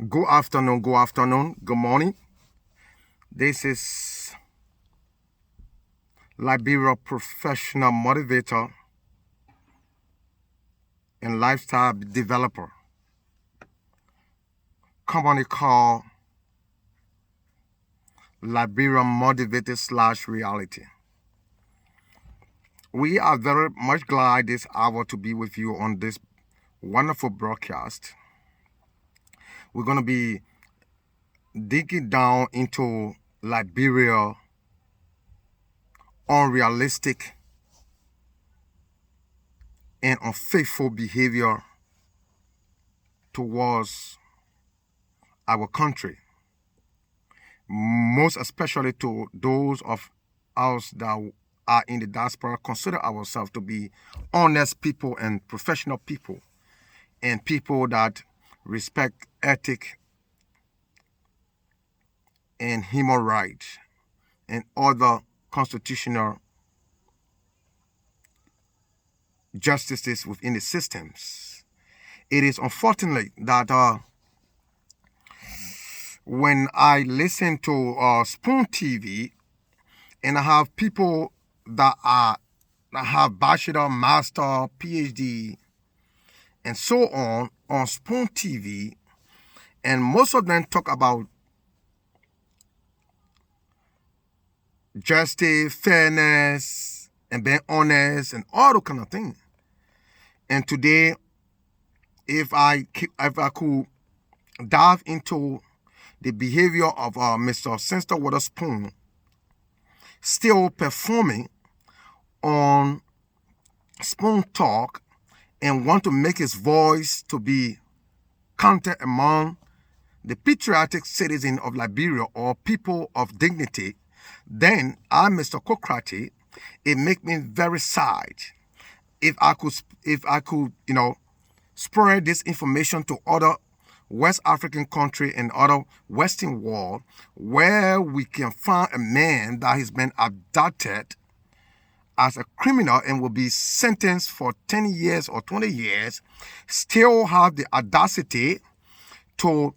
Good afternoon, good morning. This is Liberia professional motivator and lifestyle developer. Company called Liberia Motivated / Reality. We are very much glad this hour to be with you on this wonderful broadcast. We're going to be digging down into Liberia unrealistic and unfaithful behavior towards our country, most especially to those of us that are in the diaspora, consider ourselves to be honest people and professional people and people that respect ethic and human rights and other constitutional justices within the systems. It is unfortunate that when I listen to Spoon TV and I have people that have bachelor, master, PhD, and so on Spoon TV, and most of them talk about justice, fairness, and being honest, and all those kind of things. And today, if I could dive into the behavior of Mr. Sinister Witherspoon, still performing on Spoon Talk and want to make his voice to be counted among the patriotic citizens of Liberia or people of dignity, then I, Mr. Kokrati, it make me very sad. If I could, spread this information to other West African country and other Western world where we can find a man that has been abducted as a criminal and will be sentenced for 10 years or 20 years, still have the audacity to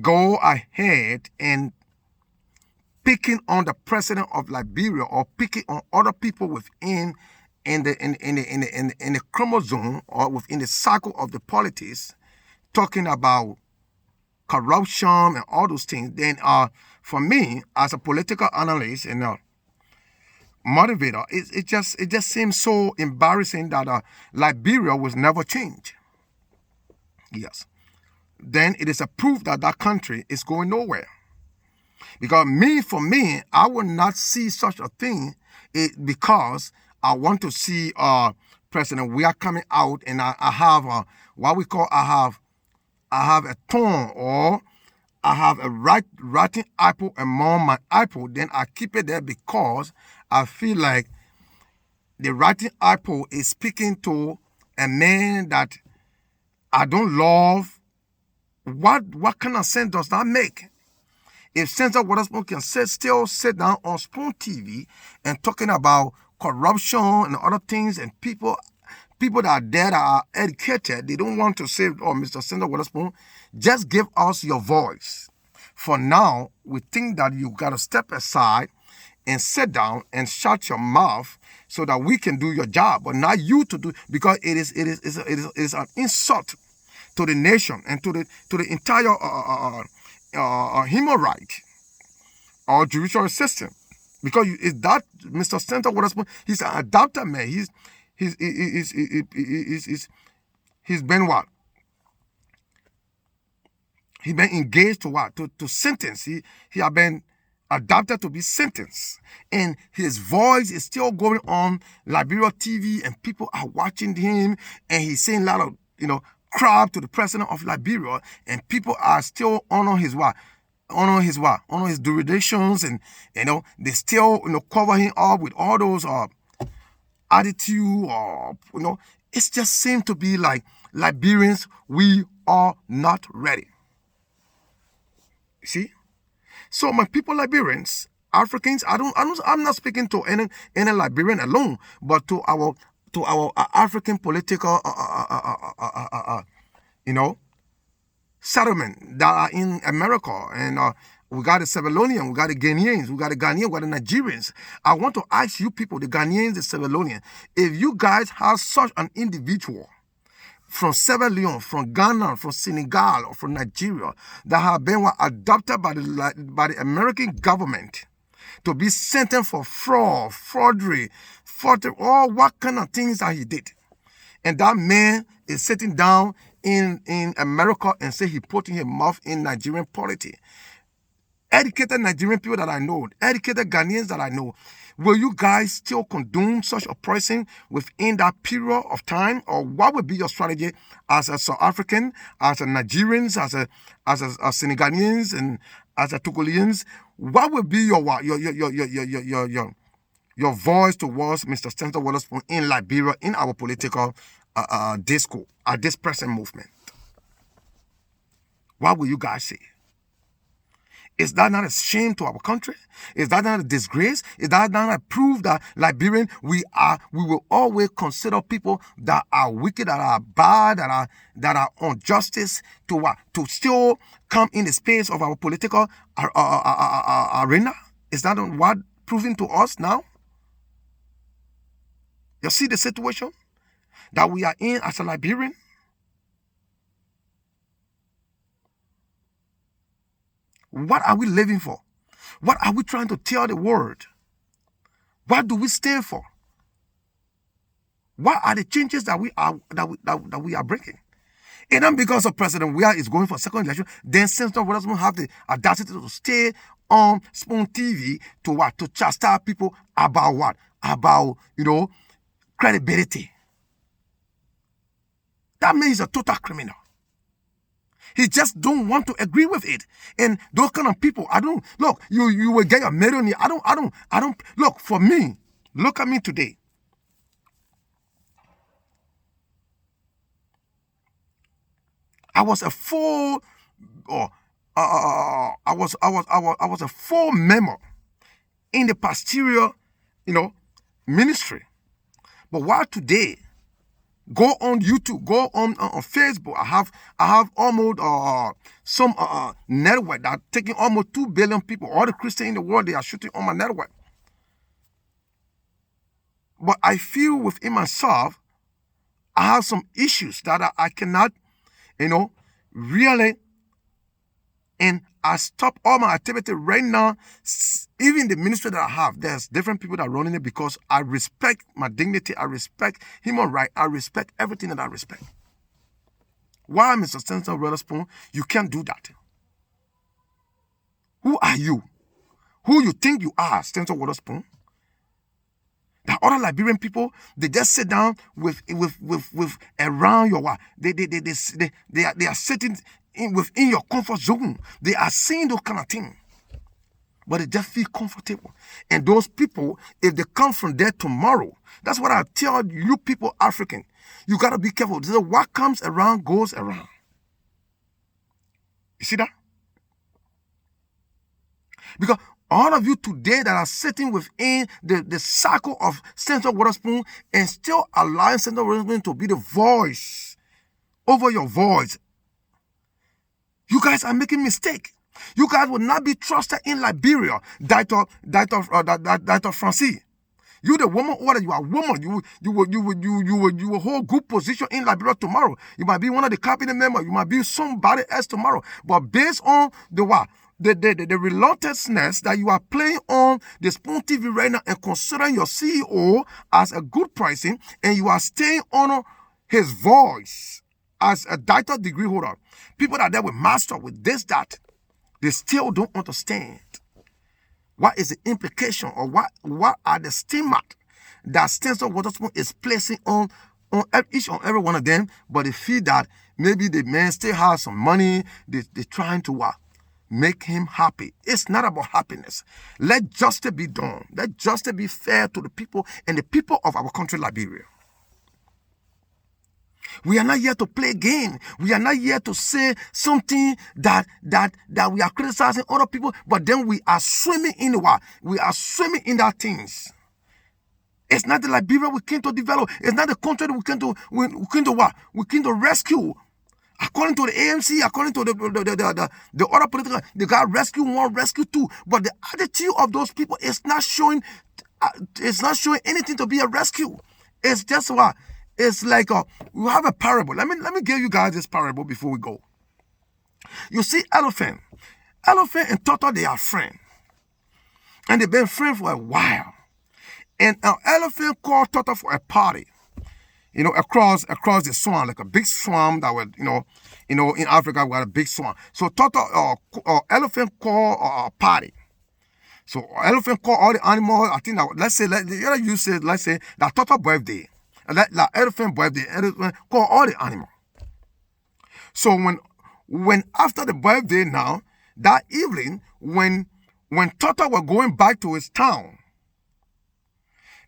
go ahead and picking on the president of Liberia or picking on other people within in the chromosome or within the cycle of the politics, talking about corruption and all those things. Then for me as a political analyst and motivator, it just seems so embarrassing that Liberia was never changed. Yes. Then it is a proof that that country is going nowhere. Because for me, I will not see such a thing because I want to see President we are coming out and I have what we call I have a thorn or I have a rotten apple among my apple, then I keep it there because I feel like the rotten apple is speaking to a man that I don't love. What kind of sense does that make? If Senator Witherspoon can still sit down on Spoon TV and talking about corruption and other things and people that are there that are educated, they don't want to say, oh, Mr. Senator Witherspoon, just give us your voice. For now, we think that you got to step aside and sit down and shut your mouth so that we can do your job, but not you to do, because it is an insult to the nation and to the entire human right or judicial system. Because is that Mr. Senator Witherspoon, he's an adopted man. He's been what? He's been engaged to what? To sentence. He has been adopted to be sentenced. And his voice is still going on Liberia TV and people are watching him and he's saying a lot of, crap to the president of Liberia and people are still honor his degradations and they still cover him up with all those attitude or it just seems to be like Liberians, we are not ready. See? So my people, Liberians, Africans, I'm not speaking to any Liberian alone, but to our African political settlement that are in America, and we got the Sierra Leonean, we got the Ghanaians, we got the Ghanaians, we got the Nigerians. I want to ask you people, the Ghanaians, the Sierra Leonean, if you guys have such an individual from Sierra Leone, from Ghana, from Senegal, or from Nigeria that have been adopted by the American government to be sentenced for fraud, forgery, all what kind of things that he did. And that man is sitting down in America and say he putting his mouth in Nigerian politics. Educated Nigerian people that I know, educated Ghanaians that I know, will you guys still condone such a person within that period of time? Or what would be your strategy as a South African, as a Nigerians, as a Senegalese, and as a Togolese? What would be your voice towards Mr. Stanton Witherspoon in Liberia, in our political discourse at this present movement? What will you guys say? Is that not a shame to our country? Is that not a disgrace? Is that not a proof that Liberian we will always consider people that are wicked, that are bad, that are injustice to what? To still come in the space of our political arena? Is that what proving to us now? You see the situation that we are in as a Liberian? What are we living for? What are we trying to tell the world? What do we stand for? What are the changes that we are bringing? And then because of President Weah is going for a second election, then Senator Witherspoon have the audacity to stay on Spoon TV to what? To chastise people about what? About, credibility. That means he's a total criminal. He just don't want to agree with it. And those kind of people, look, you will get a medal. I don't, look, for me, look at me today. I was a full, I was a full member in the pastoral, ministry. But while today, go on YouTube, go on Facebook. I have almost some network that taking almost 2 billion people. All the Christians in the world, they are shooting on my network. But I feel within myself, I have some issues that I cannot, really. And I stop all my activity right now. Even the ministry that I have, there's different people that are running it because I respect my dignity. I respect human rights. I respect everything that I respect. Why, Mr. Senator Witherspoon, you can't do that? Who are you? Who you think you are, Senator Witherspoon? The other Liberian people, they just sit down with around your what? They are sitting within your comfort zone. They are saying those kind of things, but they just feel comfortable. And those people, if they come from there tomorrow, that's what I tell you people, African. You got to be careful. What comes around goes around. You see that? Because all of you today that are sitting within the circle of Senator Witherspoon and still allowing Senator Witherspoon to be the voice over your voice, you guys are making mistake. You guys will not be trusted in Liberia. Dr. Francis. You the woman order, you are woman. You will hold good position in Liberia tomorrow. You might be one of the cabinet members. You might be somebody else tomorrow. But based on the what? The relentlessness that you are playing on the Spoon TV right now and considering your CEO as a good person, and you are staying on his voice as a doctor degree holder. People that are there with master, with this, that, they still don't understand what is the implication or what are the stigma that Senator Witherspoon is placing on each and every one of them, but they feel that maybe the man still has some money, they're trying to make him happy. It's not about happiness. Let justice be done. Let justice be fair to the people and the people of our country, Liberia. We are not here to play game. We are not here to say something that we are criticizing other people, but then we are swimming in the what? We are swimming in that things. It's not the Liberia we came to develop. It's not the country that we came to what? We came to rescue. According to the ANC, according to the other political, they got rescue 1, rescue 2. But the attitude of those people is not showing, it's not showing anything to be a rescue. It's just what? It's like we have a parable. Let me give you guys this parable before we go. You see, elephant and turtle, they are friends. And they've been friends for a while. And an elephant called turtle for a party. Across the swamp, like a big swamp that would, in Africa we got a big swamp. So turtle elephant call a party. So elephant call all the animals. I think that let's say that turtle birthday, that elephant birthday, elephant call all the animals. So when after the birthday now, that evening, when turtle were going back to his town,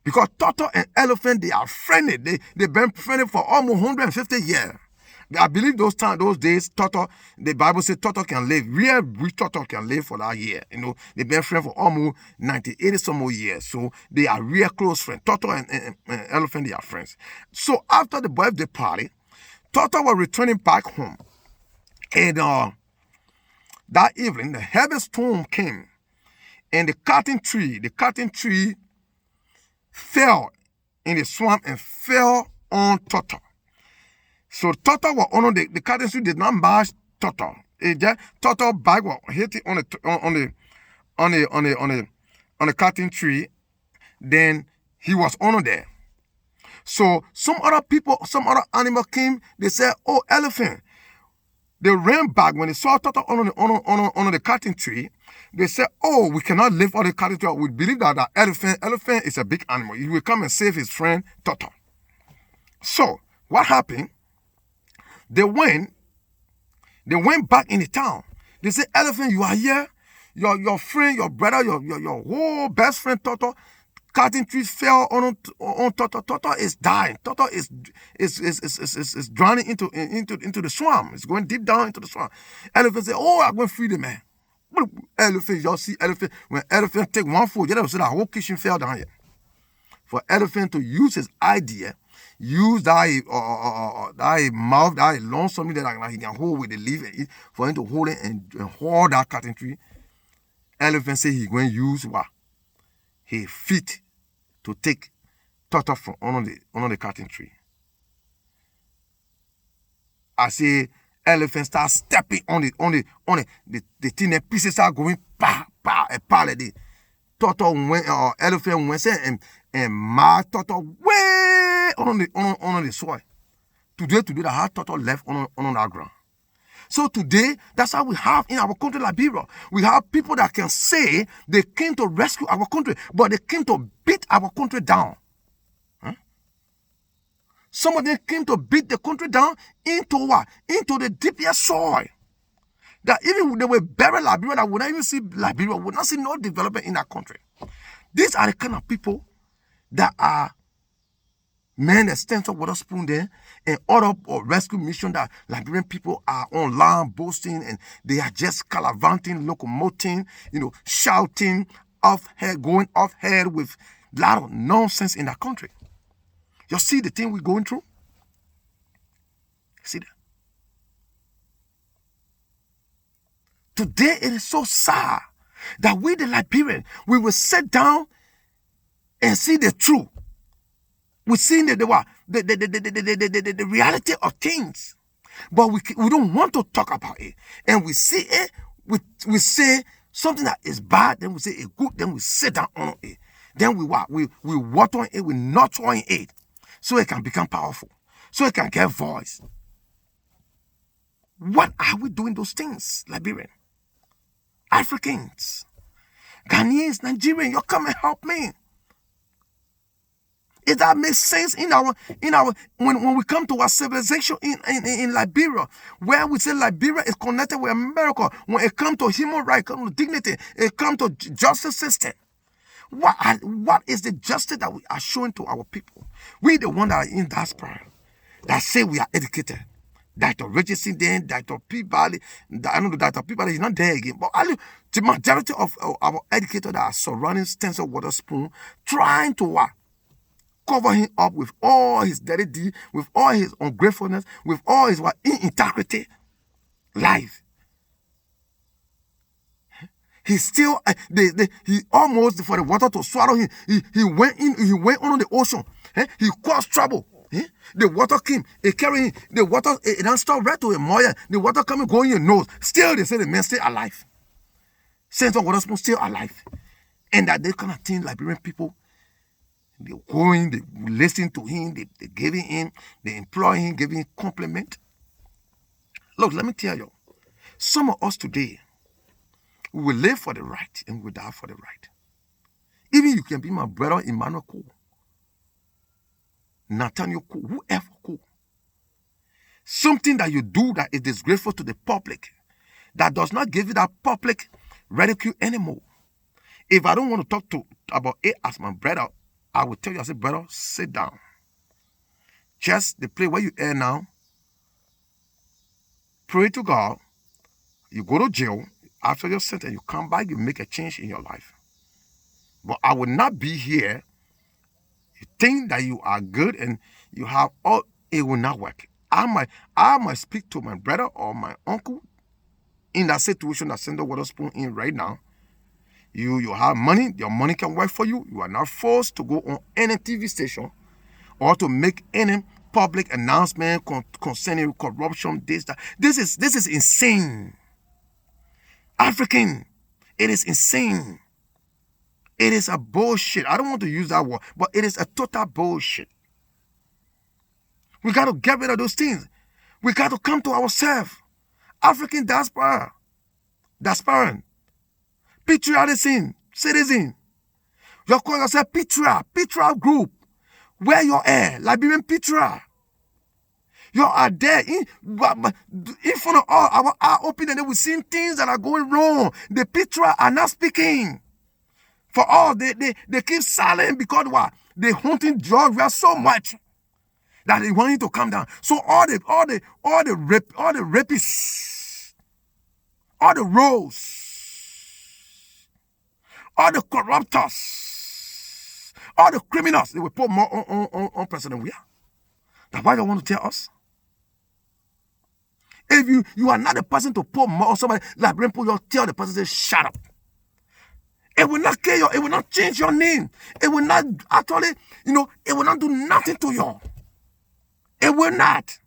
because turtle and elephant, they are friendly. They've been friendly for almost 150 years. I believe those days, turtle, the Bible says turtle can live. Real turtle can live for that year. They've been friends for almost 80 some more years. So they are real close friends. Turtle and elephant, they are friends. So after the birthday party, turtle was returning back home. And that evening, the heavy storm came. And the cotton tree fell in the swamp and fell on turtle. So turtle was on the cotton tree did not match turtle. Turtle bag was hit on the cotton tree. Then he was on there. So some other animal came. They said, "Oh, elephant." They ran back when they saw turtle on the cotton tree. They said, "Oh, we cannot live on the cotton tree. We believe that the elephant is a big animal. He will come and save his friend turtle." So what happened? They went back in the town. They said, "Elephant, you are here. Your friend, your brother, your whole best friend turtle. Cotton tree fell on turtle. Turtle is dying. Turtle is drowning into the swamp. It's going deep down into the swamp." Elephant said, "Oh, I'm going to free the man." Elephant, y'all see elephant. When elephant take one foot, you know, so the whole kitchen fell down here. For elephant to use his idea, use that mouth, that long something that he can hold with the leaf and eat, for him to hold it and hold that cotton tree. Elephant say he going to use what? His feet to take turtle from on the cotton tree. I say elephant start stepping on the thing, the pieces start going pa like this. Turtle went elephant went and mark turtle way on the soil. Today the hard turtle left on our ground. So today, that's how we have in our country, Liberia. We have people that can say they came to rescue our country, but they came to beat our country down. Some of them came to beat the country down into what? Into the deepest soil. That even they were buried Liberia, that would not even see Liberia, would not see no development in that country. These are the kind of people that are men that stand up with a spoon there and other rescue mission that Liberian people are online boasting, and they are just gallivanting, locomoting, shouting going off head with a lot of nonsense in that country. You see the thing we're going through? See that? Today it is so sad that we the Liberian, we will sit down and see the truth. We see the reality of things, but we don't want to talk about it. And we see it, we say something that is bad, then we say it's good, then we sit down on it. Then we water on it, we nurture on it, so it can become powerful, so it can get voice. What are we doing those things, Liberian? Africans, Ghanaians, Nigerians, you come and help me. If that makes sense in our when we come to our civilization in Liberia, where we say Liberia is connected with America, when it comes to human rights, comes to dignity, it comes to justice system. What is the justice that we are showing to our people? We the one that are in diaspora, that say we are educated. Dr. Richardson then, Dr. Peabody, I know Dr. Peabody is not there again, but the majority of our educators that are surrounding Stencil Waterspoon, trying to what? cover him up with all his dirty deeds, with all his ungratefulness, with all his integrity life. He still, he almost, for the water to swallow him, he went on the ocean. He caused trouble. The water came, it carried him. The water, it don't stop right to a moya. The water coming, going in your nose. Still, they say the man still alive. Saints of Waterspoon still alive. And that they kind of thing, Liberian people, they going, they listen to him, they giving him, they employ him, giving him compliment. Look, let me tell you, some of us today, we will live for the right and we will die for the right. Even you can be my brother Emmanuel Cole, Nathaniel Cole, whoever Cole. Something that you do that is disgraceful to the public, that does not give you that public ridicule anymore. If I don't want to talk about it as my brother, I will tell you, I say, brother, sit down. Just the place where you are now, pray to God, you go to jail, after your sentence, you come back, you make a change in your life. But I will not be here. You think that you are good and you have all, it will not work. I might speak to my brother or my uncle in that situation that Senator Waterspoon in right now. You have money, your money can work for you. You are not forced to go on any TV station or to make any public announcement concerning corruption, this, that. This is insane. African, it is insane. It is a bullshit. I don't want to use that word, but it is a total bullshit. We got to get rid of those things. We got to come to ourselves. African diaspora, patriotism, citizen. You call yourself Petra group. Where you are, Liberian Petra. You are there in front of all our eye open and they will see things that are going wrong. The Petra are not speaking. For all they keep silent because what? They hunting Georgia so much that they want you to come down. So all the rapists, all the rogues, all the corruptors, all the criminals, they will put more on President Weah. That's why they want to tell us. If you are not the person to put more on somebody, like Brempo, you'll tell the person, say, shut up. It will not kill you. It will not change your name. It will not actually, it will not do nothing to you. It will not.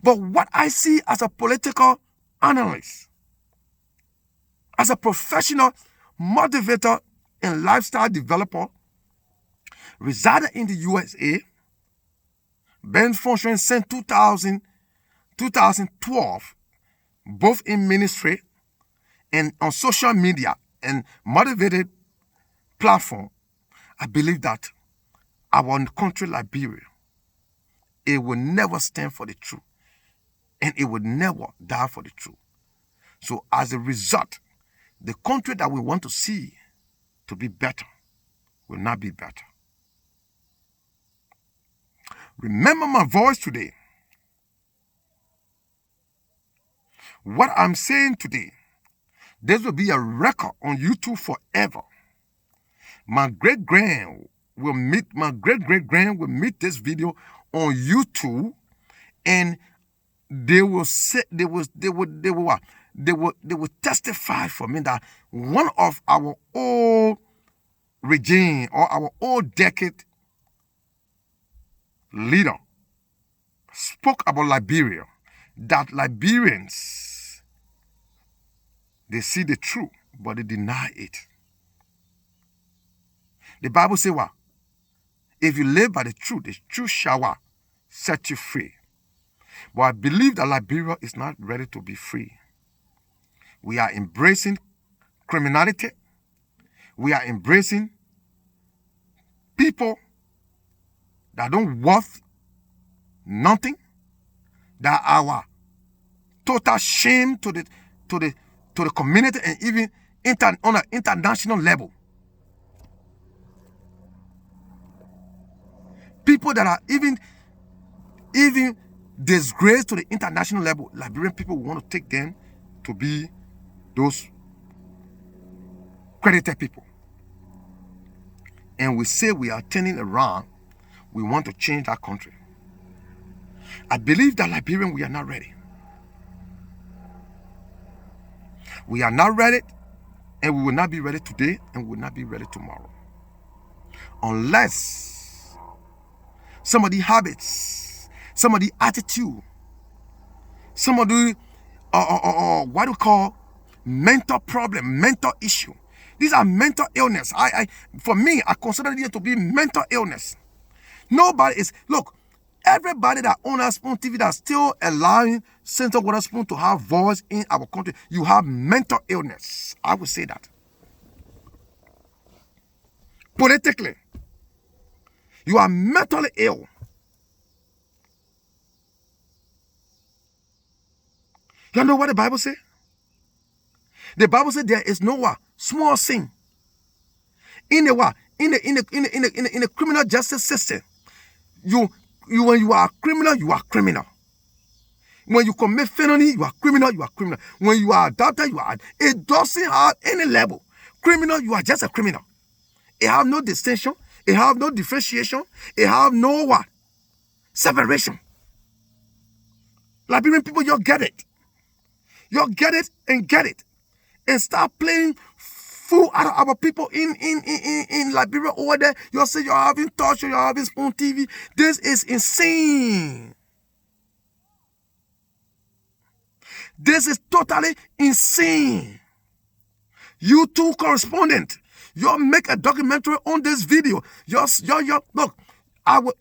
But what I see as a political analyst, as a professional motivator and lifestyle developer, residing in the USA, been functioning since 2012, both in ministry and on social media and motivated platform. I believe that our country, Liberia, it will never stand for the truth and it will never die for the truth. So as a result, the country that we want to see to be better will not be better. Remember my voice today. What I'm saying today, this will be a record on YouTube forever. My great-grand will meet this video on YouTube, and they will testify for me that one of our old regime or our old decade leader spoke about Liberia, that Liberians, they see the truth, but they deny it. The Bible says what? If you live by the truth shall set you free. But I believe that Liberia is not ready to be free. We are embracing criminality. We are embracing people that don't worth nothing, that are total shame to the community and even on an international level. People that are even disgraced to the international level. Liberian people want to take them to be those credited people. and we say we are turning around, we want to change that country. I believe that Liberian, we are not ready. We are not ready, and we will not be ready today, and we will not be ready tomorrow. Unless some of the habits, some of the attitude, some of the what we call mental problem, mental issue. These are mental illness. For me, I consider it to be mental illness. Nobody is, look, everybody that owns Spoon TV that's still allowing Senator Witherspoon to have voice in our country, you have mental illness. I would say that. Politically, you are mentally ill. You know what the Bible says? The Bible says there is no small sin in the criminal justice system. You when you are a criminal, you are criminal. When you commit felony, you are criminal, you are criminal. When you are adopted, you are. It doesn't have any level. Criminal, you are just a criminal. It have no distinction. It have no differentiation. It have no what? Separation. Liberian people, you get it. You get it and get it. And start playing fool out of our people in Liberia over there. You say you're having Touch, you're having Spoon TV. This is insane. This is totally insane. You two correspondent, you make a documentary on this video. Look,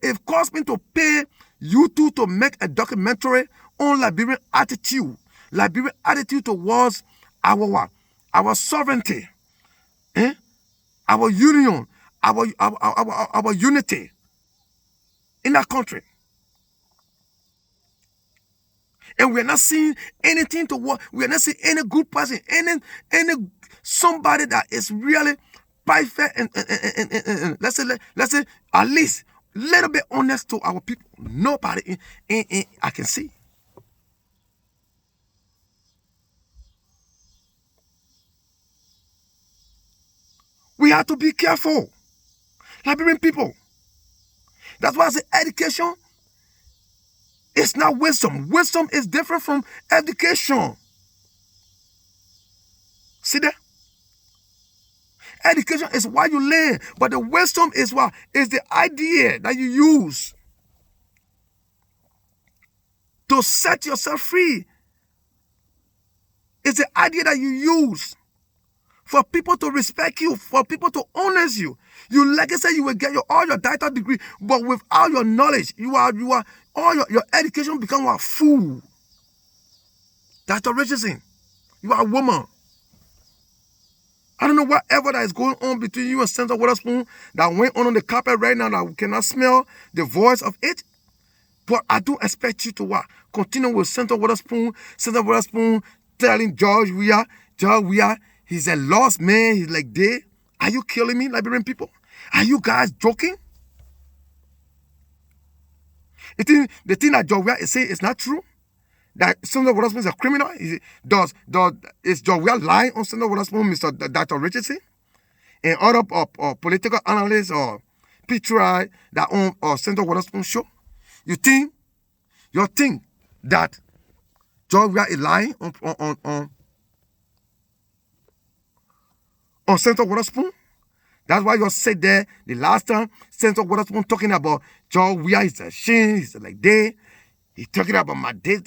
it cost me to pay you two to make a documentary on Liberian attitude towards our sovereignty, our union, our unity in that country. And we're not seeing anything to what we are not seeing any good person, any somebody that is really perfect and let's say at least a little bit honest to our people. Nobody I can see. We have to be careful. Liberian people. That's why I say education is not wisdom. Wisdom is different from education. See that? Education is what you learn, but the wisdom is what? Is the idea that you use to set yourself free. It's the idea that you use for people to respect you, for people to honor you. You, like I said, you will get all your doctorate degree, but without your knowledge, you are all your education become a fool. Dr. Richardson, you are a woman. I don't know whatever that is going on between you and Senator Witherspoon that went on the carpet right now that we cannot smell the voice of it. But I do expect you to what? Continue with Senator Witherspoon telling George Weah, he's a lost man. He's like, are you killing me, Liberian people? Are you guys joking? The thing that George Weah is saying is not true. That Senator Witherspoon is a criminal. Is George Weah lying on Senator Witherspoon, Mr. Dr. Richardson, and other political analysts or PTRI that on Senator Witherspoon show? You think that George Weah is lying on Senator Witherspoon? That's why you sit there the last time Senator Witherspoon talking about George Weah is a shame, he's like that. He's talking about my days.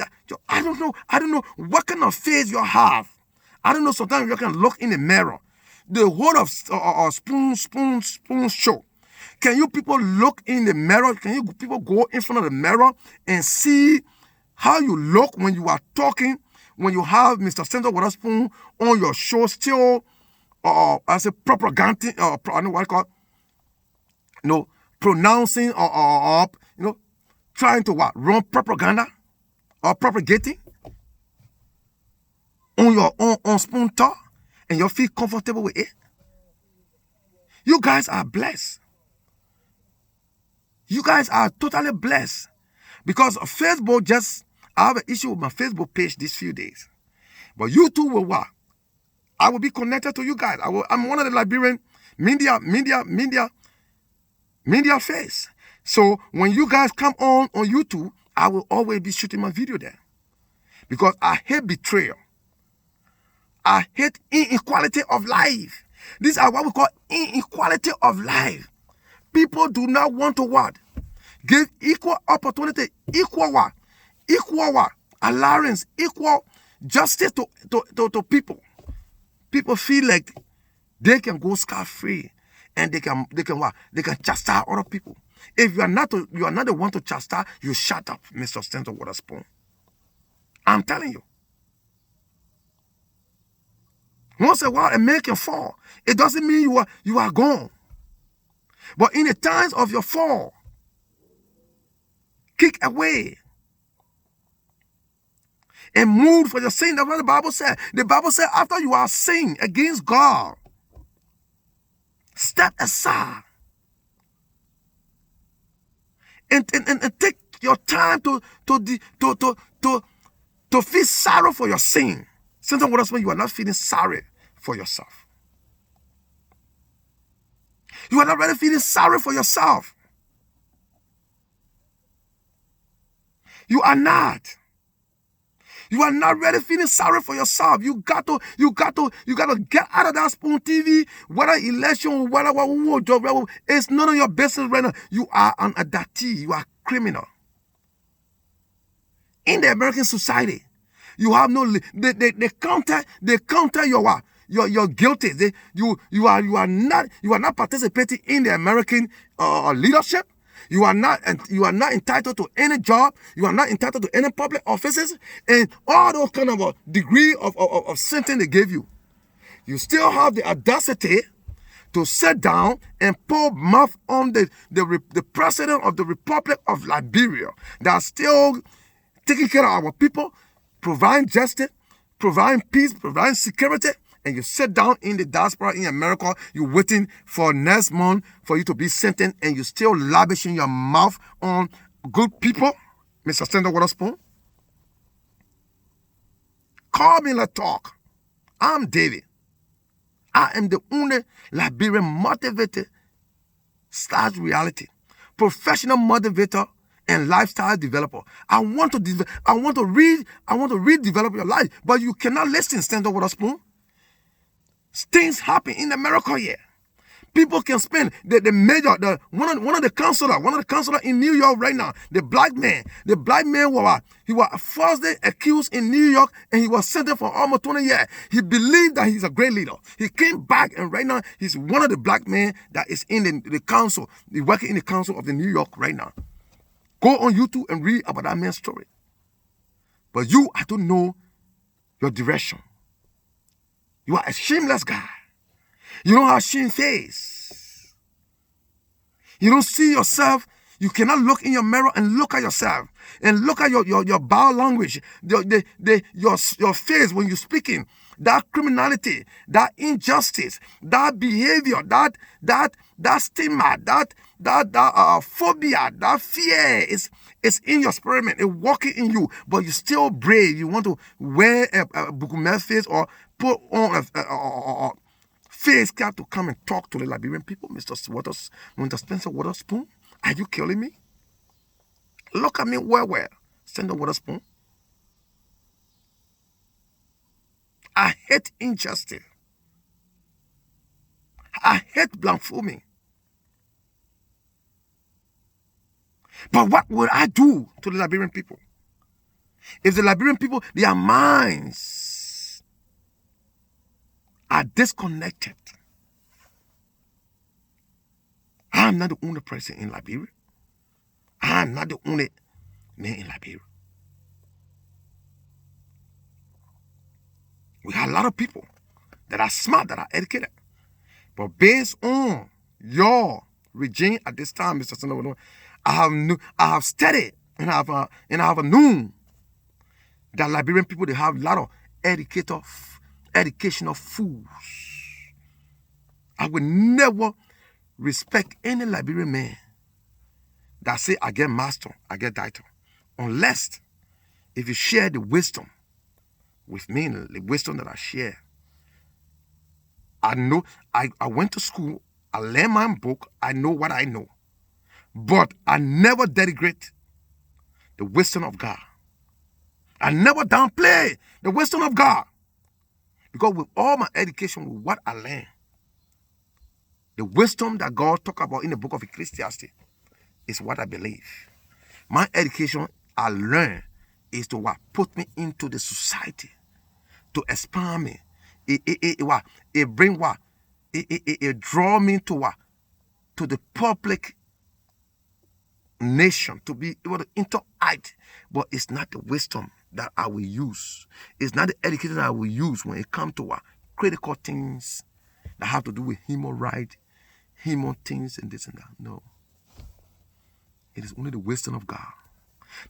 I don't know what kind of face you have. I don't know, sometimes you can look in the mirror. The whole of Spoon show. Can you people look in the mirror? Can you people go in front of the mirror and see how you look when you are talking, when you have Mr. Senator Witherspoon on your show still, as a propaganda, I don't know what I call it, pronouncing or trying to what? Run propaganda or propagating on your on Spoon Talk, and you feel comfortable with it? You guys are blessed. You guys are totally blessed. Because Facebook I have an issue with my Facebook page these few days. But you too will what? I will be connected to you guys. I'm one of the Liberian media Media face. So when you guys come on YouTube, I will always be shooting my video there. Because I hate betrayal. I hate inequality of life. These are what we call inequality of life. People do not want to what? Give equal opportunity, equal what? Equal what? Allowance, equal justice to people. People feel like they can go scot-free and they can what? They can chastise other people. If you are not the one to chastise, you shut up, Mr. Stanton Waterspoon. I'm telling you. Once a while, a man can fall. It doesn't mean you are gone. But in the times of your fall, kick away and move for your sin. That's what the Bible said. The Bible said after you are sinned against God, step aside and take your time to feel sorrow for your sin. Sometimes what else when you are not feeling sorry for yourself. You are not really feeling sorry for yourself. You are not. You are not really feeling sorry for yourself. You got to get out of that Spoon TV. Whether election, whatever job, it's none of your business right now. You are an adoptee. You are criminal. In the American society, you have no. They counter your what? You're guilty. You are not participating in the American leadership. You are not entitled to any job. You are not entitled to any public offices and all those kind of degree of sentence they gave you. You still have the audacity to sit down and pour mouth on the president of the Republic of Liberia that's still taking care of our people, providing justice, providing peace, providing security. And you sit down in the diaspora in America, you're waiting for next month for you to be sentenced, and you're still lavishing your mouth on good people, Mr. Senator Waterspoon. Call me, let's talk. I'm David. I am the only Liberian motivated / reality, professional motivator and lifestyle developer. I want to redevelop your life, but you cannot listen, Senator Waterspoon. Things happen in America here. People can spend one of the counselor in New York right now, the black man he was falsely accused in New York and he was sentenced for almost 20 years. He believed that he's a great leader. He came back and right now he's one of the black men that is in the council. He's working in the council of the New York right now. Go on YouTube and read about that man's story. But I don't know your direction. You are a shameless guy. You don't have shame face. You don't see yourself. You cannot look in your mirror and look at yourself and look at your body language, your face when you're speaking. That criminality, that injustice, that behavior, that stigma, that phobia, that fear is in your spirit, man. It's walking in you, but you're still brave. You want to wear a bukumel face or put on a face cap to come and talk to the Liberian people, Mr. Spencer Waterspoon. Are you killing me? Look at me where? Senator Waterspoon. I hate injustice. I hate blasphemy. But what would I do to the Liberian people? If the Liberian people, their minds are disconnected. I am not the only person in Liberia. I am not the only man in Liberia. We have a lot of people that are smart, that are educated. But based on your regime at this time, Mr. Senator, I have studied and I have known that Liberian people, they have a lot of educational fools. I will never respect any Liberian man that say, I get master, I get title. Unless if you share the wisdom with me, the wisdom that I share. I know, I went to school, I learned my book, I know what I know. But I never denigrate the wisdom of God. I never downplay the wisdom of God. Because with all my education, with what I learned, the wisdom that God talk about in the book of Ecclesiastes is what I believe. My education I learned is to what? Put me into the society, to expand me. It bring what? It draw me to what? To the public nation, to be able to interact. But it's not the wisdom that I will use. It's not the education that I will use when it comes to what? Critical things that have to do with human right, human things and this and that. No. It is only the wisdom of God.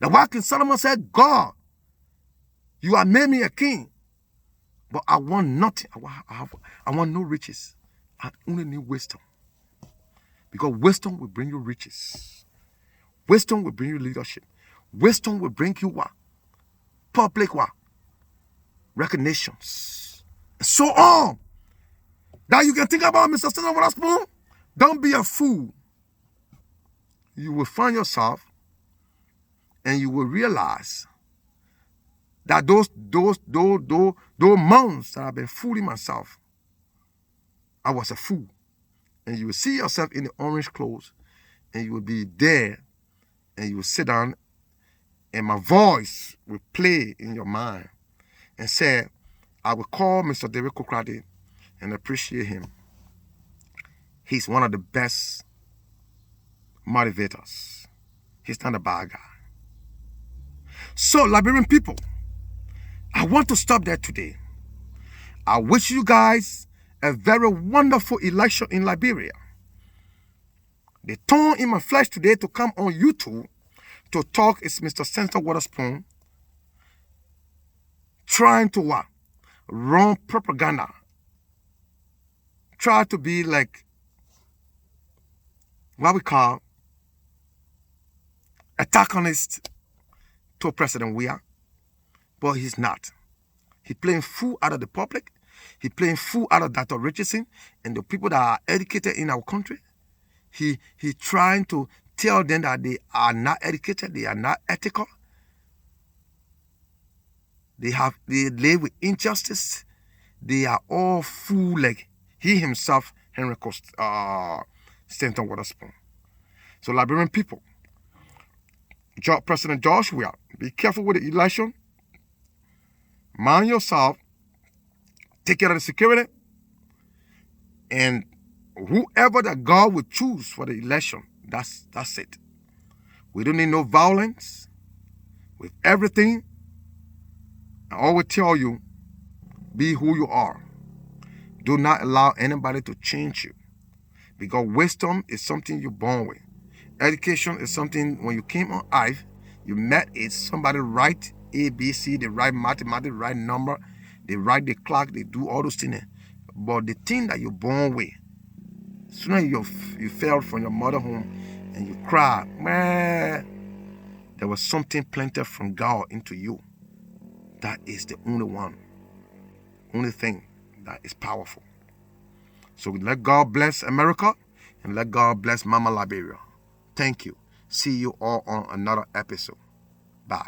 Now why King Solomon said, God, you have made me a king, but I want nothing. I want no riches. I only need wisdom. Because wisdom will bring you riches. Wisdom will bring you leadership. Wisdom will bring you what? Public what? Recognitions. And so on. That you can think about, Mr. Senator Witherspoon. Don't be a fool. You will find yourself and you will realize that those months that I've been fooling myself, I was a fool. And you will see yourself in the orange clothes and you will be there and you will sit down and my voice will play in your mind and say, I will call Mr. David Kokradi and appreciate him. He's one of the best motivators. He's not a bad guy. So, Liberian people, I want to stop there today. I wish you guys a very wonderful election in Liberia. The thorn in my flesh today to come on YouTube to talk is Mr. Senator Witherspoon trying to what? Run propaganda. Try to be like what we call antagonist to President Weah, but he's not. He's playing fool out of the public. He's playing fool out of Dr. Richardson and the people that are educated in our country. He's trying to tell them that they are not educated, they are not ethical. They live with injustice. They are all fool like he himself, Henry Stanton Witherspoon. So Liberian people, President George Weah, be careful with the election. Mind yourself. Take care of the security. And whoever that God will choose for the election, that's it. We don't need no violence. With everything, I always tell you, be who you are. Do not allow anybody to change you. Because wisdom is something you're born with. Education is something when you came on earth, you met it, somebody write A, B, C, they write mathematics, right number, they write the clock, they do all those things. But the thing that you're born with, as soon as you fell from your mother home and you cry, man, there was something planted from God into you. That is the only thing that is powerful. So let God bless America and let God bless Mama Liberia. Thank you. See you all on another episode. Bye.